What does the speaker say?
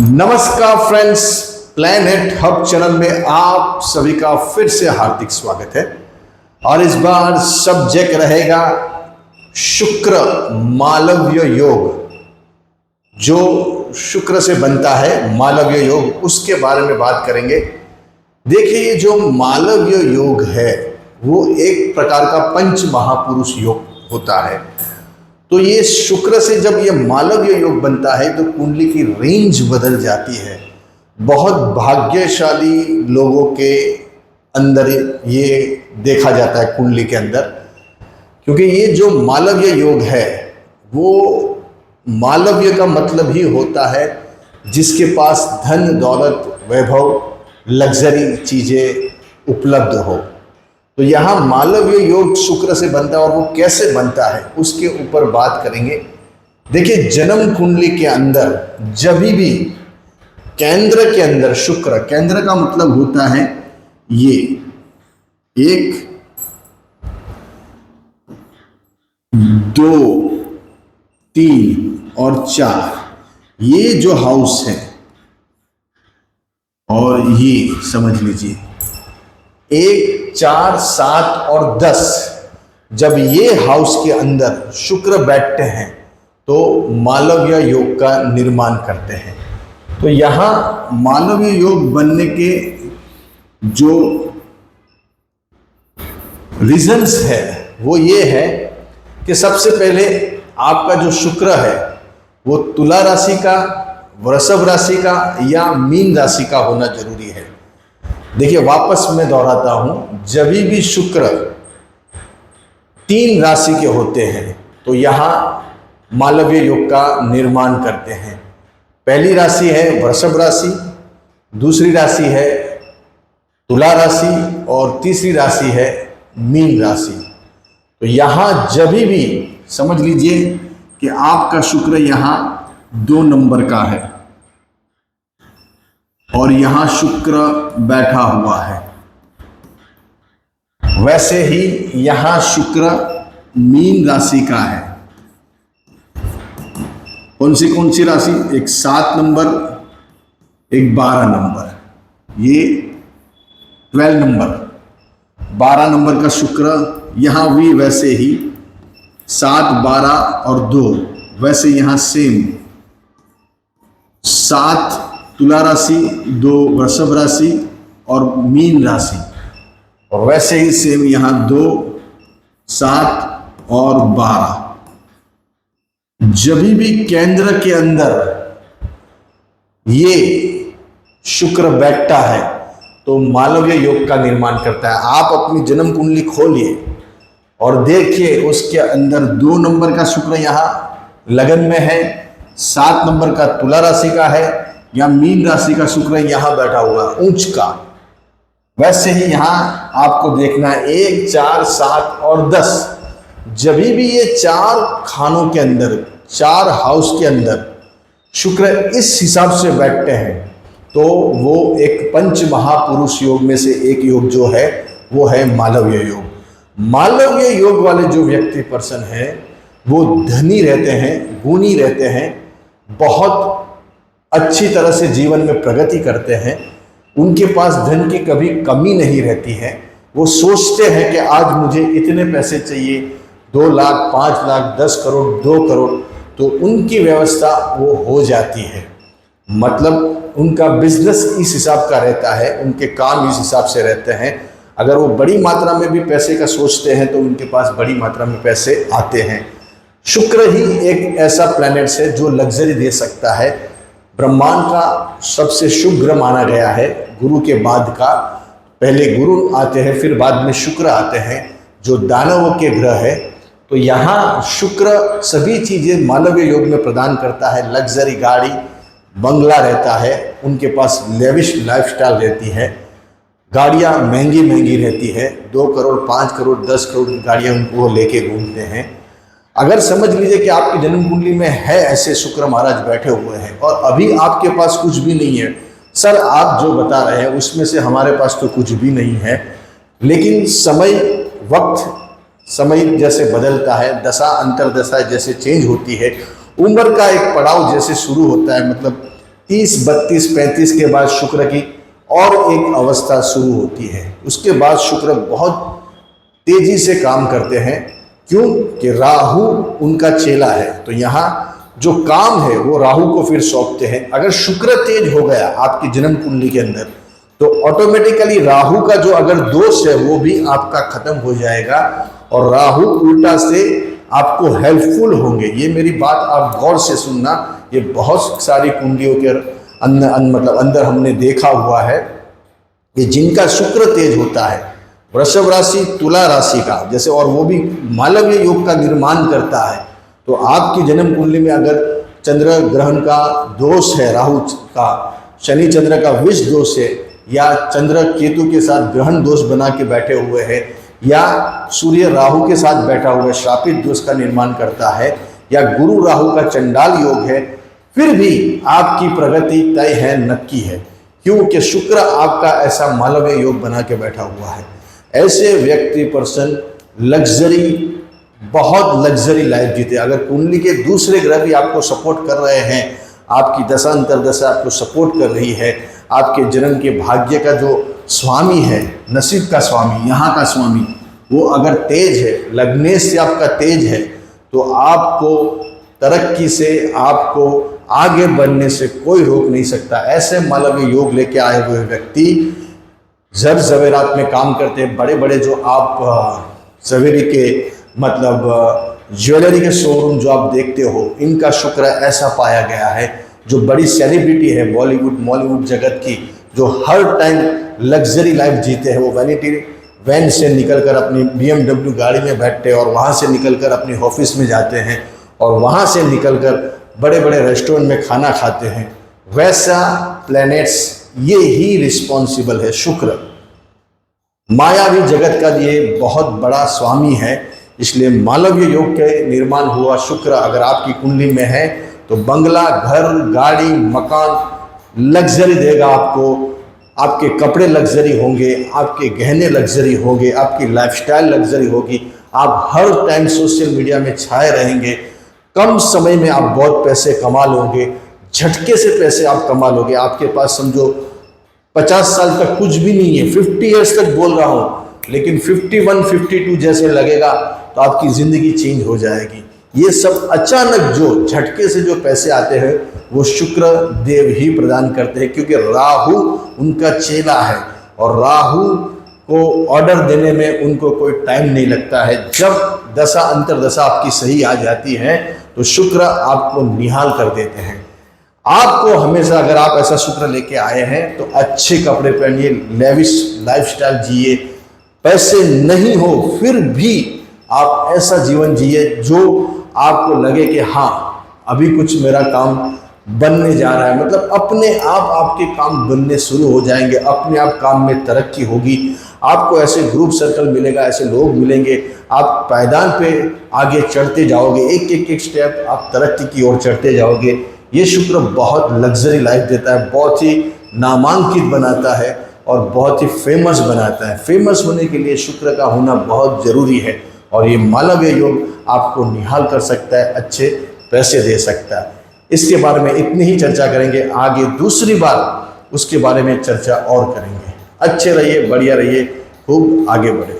नमस्कार friends, planet hub channel में आप सभी का फिर से हार्दिक स्वागत है। और इस बार सब्जेक्ट रहेगा शुक्र मालव्य योग। जो शुक्र से बनता है मालव्य योग, उसके बारे में बात करेंगे। देखिए, ये जो मालव्य योग है वो एक प्रकार का पंच महापुरुष योग होता है। तो ये शुक्र से जब ये मालव्य योग बनता है तो कुंडली की रेंज बदल जाती है। बहुत भाग्यशाली लोगों के अंदर ये देखा जाता है कुंडली के अंदर, क्योंकि ये जो मालव्य योग है वो मालव्य का मतलब ही होता है जिसके पास धन दौलत वैभव लग्जरी चीज़ें उपलब्ध हो। तो यहाँ मालव्य योग शुक्र से बनता है और वो कैसे बनता है उसके ऊपर बात करेंगे। देखिए, जन्म कुंडली के अंदर जब भी केंद्र के अंदर शुक्र, केंद्र का मतलब होता है ये 1 2 3 और 4, ये जो हाउस है और ये समझ लीजिए 1 4 7 और 10, जब ये हाउस के अंदर शुक्र बैठते हैं तो मालव्य योग का निर्माण करते हैं। तो यहाँ मालव्य योग बनने के जो रीजंस है वो ये है कि सबसे पहले आपका जो शुक्र है वो तुला राशि का, वृषभ राशि का या मीन राशि का होना जरूरी है। देखिए, वापस मैं दोहराता हूं, जब भी शुक्र 3 राशि के होते हैं तो यहां मालव्य योग का निर्माण करते हैं। पहली राशि है वृषभ राशि, दूसरी राशि है तुला राशि और तीसरी राशि है मीन राशि। तो यहां जब भी समझ लीजिए कि आपका शुक्र यहां 2 नंबर का है और यहां शुक्र बैठा हुआ है, वैसे ही यहां शुक्र मीन राशि का है। कौन सी राशि? एक 7 नंबर, एक 12 नंबर, ये 12 नंबर, 12 नंबर का शुक्र यहां भी वैसे ही 7 12 और 2, वैसे यहां सेम 7 तुला राशि, 2 वृषभ राशि और मीन राशि, और वैसे ही सेम यहां 2 7 और 12। जब भी केंद्र के अंदर ये शुक्र बैठता है तो मालव्य योग का निर्माण करता है। आप अपनी जन्म कुंडली खोलिए और देखिए, उसके अंदर 2 नंबर का शुक्र यहाँ लगन में है, 7 नंबर का तुला राशि का है या मीन राशि का शुक्र यहां बैठा हुआ ऊंच का। वैसे ही यहां आपको देखना है 1 4 7 और 10, जब भी ये 4 खानों के अंदर, 4 हाउस के अंदर शुक्र इस हिसाब से बैठते हैं तो वो एक पंच महापुरुष योग में से एक योग जो है वो है मालव्य योग। मालव्य योग वाले जो व्यक्ति पर्सन है वो धनी रहते हैं, गुणी रहते हैं, बहुत अच्छी तरह से जीवन में प्रगति करते हैं। उनके पास धन की कभी कमी नहीं रहती है। वो सोचते हैं कि आज मुझे इतने पैसे चाहिए, 2 लाख 5 लाख 10 करोड़ 2 करोड़, तो उनकी व्यवस्था वो हो जाती है। मतलब उनका बिजनेस इस हिसाब का रहता है, उनके काम इस हिसाब से रहते हैं। अगर वो बड़ी मात्रा में भी पैसे का सोचते हैं तो उनके पास बड़ी मात्रा में पैसे आते हैं। शुक्र ही एक ऐसा प्लैनेट है जो लग्जरी दे सकता है। ब्रह्मांड का सबसे शुभ ग्रह माना गया है गुरु के बाद का। पहले गुरु आते हैं, फिर बाद में शुक्र आते हैं जो दानवों के ग्रह है। तो यहाँ शुक्र सभी चीज़ें मालव्य योग में प्रदान करता है। लग्जरी गाड़ी बंगला रहता है, उनके पास लेविश लाइफस्टाइल रहती है, गाड़ियाँ महंगी महंगी रहती है, 2 करोड़ 5 करोड़ 10 करोड़ की गाड़ियाँ उनको लेके घूमते हैं। अगर समझ लीजिए कि आपकी जन्म कुंडली में है ऐसे शुक्र महाराज बैठे हुए हैं और अभी आपके पास कुछ भी नहीं है, सर आप जो बता रहे हैं उसमें से हमारे पास तो कुछ भी नहीं है, लेकिन समय जैसे बदलता है, दशा अंतरदशा जैसे चेंज होती है, उम्र का एक पड़ाव जैसे शुरू होता है, मतलब 30, 32, 35 के बाद शुक्र की और एक अवस्था शुरू होती है। उसके बाद शुक्र बहुत तेजी से काम करते हैं। क्यों? कि राहु उनका चेला है, तो यहाँ जो काम है वो राहु को फिर सौंपते हैं। अगर शुक्र तेज हो गया आपकी जन्म कुंडली के अंदर तो ऑटोमेटिकली राहु का जो अगर दोष है वो भी आपका खत्म हो जाएगा और राहु उल्टा से आपको हेल्पफुल होंगे। ये मेरी बात आप गौर से सुनना, ये बहुत सारी कुंडलियों के अंदर हमने देखा हुआ है कि जिनका शुक्र तेज होता है, वृषभ राशि, तुला राशि का जैसे, और वो भी मालव्य योग का निर्माण करता है, तो आपकी जन्म कुंडली में अगर चंद्र ग्रहण का दोष है, राहु का, शनि चंद्र का विष दोष है, या चंद्र केतु के साथ ग्रहण दोष बना के बैठे हुए हैं, या सूर्य राहु के साथ बैठा हुआ है, श्रापित दोष का निर्माण करता है, या गुरु राहु का चंडाल योग है, फिर भी आपकी प्रगति तय है, नक्की है। क्योंकि शुक्र आपका ऐसा मालव्य योग बना के बैठा हुआ है। ऐसे व्यक्ति पर्सन लग्जरी, बहुत लग्जरी लाइफ जीते। अगर कुंडली के दूसरे ग्रह भी आपको सपोर्ट कर रहे हैं, आपकी दशा अंतर्दशा आपको सपोर्ट कर रही है, आपके जन्म के भाग्य का जो स्वामी है, नसीब का स्वामी, यहाँ का स्वामी, वो अगर तेज है, लग्नेश से आपका तेज है, तो आपको तरक्की से, आपको आगे बढ़ने से कोई रोक नहीं सकता। ऐसे मालव्य योग लेके आए हुए व्यक्ति जर जवेरात में काम करते हैं। बड़े बड़े जो आप सवेरे के मतलब ज्वेलरी के शोरूम जो आप देखते हो, इनका शुक्र ऐसा पाया गया है। जो बड़ी सेलिब्रिटी है बॉलीवुड मॉलीवुड जगत की, जो हर टाइम लग्जरी लाइफ जीते हैं, वो वैनिटी वैन से निकलकर अपनी BMW गाड़ी में बैठते हैं और वहाँ से निकलकर अपने ऑफिस में जाते हैं और वहाँ से निकलकर बड़े बड़े रेस्टोरेंट में खाना खाते हैं। वैसा प्लैनेट्स ये ही रिस्पॉन्सिबल है। शुक्र मायावी जगत का ये बहुत बड़ा स्वामी है, इसलिए मालव्य योग के निर्माण हुआ शुक्र अगर आपकी कुंडली में है तो बंगला, घर, गाड़ी, मकान लग्जरी देगा आपको। आपके कपड़े लग्जरी होंगे, आपके गहने लग्जरी होंगे, आपकी लाइफस्टाइल लग्जरी होगी। आप हर टाइम सोशल मीडिया में छाए रहेंगे। कम समय में आप बहुत पैसे कमा लोगे, झटके से पैसे आप कमा लोगे। आपके पास समझो 50 साल तक कुछ भी नहीं है, 50 ईयर्स तक बोल रहा हूँ, लेकिन 51, 52 जैसे लगेगा तो आपकी ज़िंदगी चेंज हो जाएगी। ये सब अचानक जो झटके से जो पैसे आते हैं वो शुक्र देव ही प्रदान करते हैं, क्योंकि राहु उनका चेला है और राहु को ऑर्डर देने में उनको कोई टाइम नहीं लगता है। जब दशा अंतर्दशा आपकी सही आ जाती है तो शुक्र आपको निहाल कर देते हैं। आपको हमेशा, अगर आप ऐसा शुक्र लेके आए हैं तो अच्छे कपड़े पहनिए, लेविश लाइफस्टाइल जिए। पैसे नहीं हो फिर भी आप ऐसा जीवन जिए जो आपको लगे कि हाँ अभी कुछ मेरा काम बनने जा रहा है। मतलब अपने आप आपके काम बनने शुरू हो जाएंगे, अपने आप काम में तरक्की होगी। आपको ऐसे ग्रुप सर्कल मिलेगा, ऐसे लोग मिलेंगे, आप पायदान पे आगे चढ़ते जाओगे, एक स्टेप आप तरक्की की ओर चढ़ते जाओगे। ये शुक्र बहुत लग्जरी लाइफ देता है, बहुत ही नामांकित बनाता है और बहुत ही फेमस बनाता है। फेमस होने के लिए शुक्र का होना बहुत ज़रूरी है और ये मालव्य योग आपको निहाल कर सकता है, अच्छे पैसे दे सकता है। इसके बारे में इतनी ही चर्चा करेंगे, आगे दूसरी बार उसके बारे में चर्चा और करेंगे। अच्छे रहिए, बढ़िया रहिए, खूब आगे बढ़े।